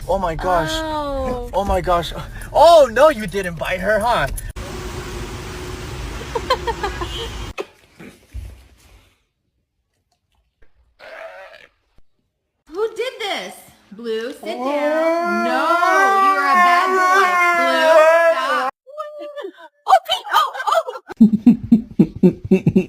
Oh my gosh. Oh. Oh my gosh. Oh no, you didn't bite her, huh? Who did this? Blue, sit down. No, you are a bad boy. Blue, stop. Oh, Pete! Oh, oh!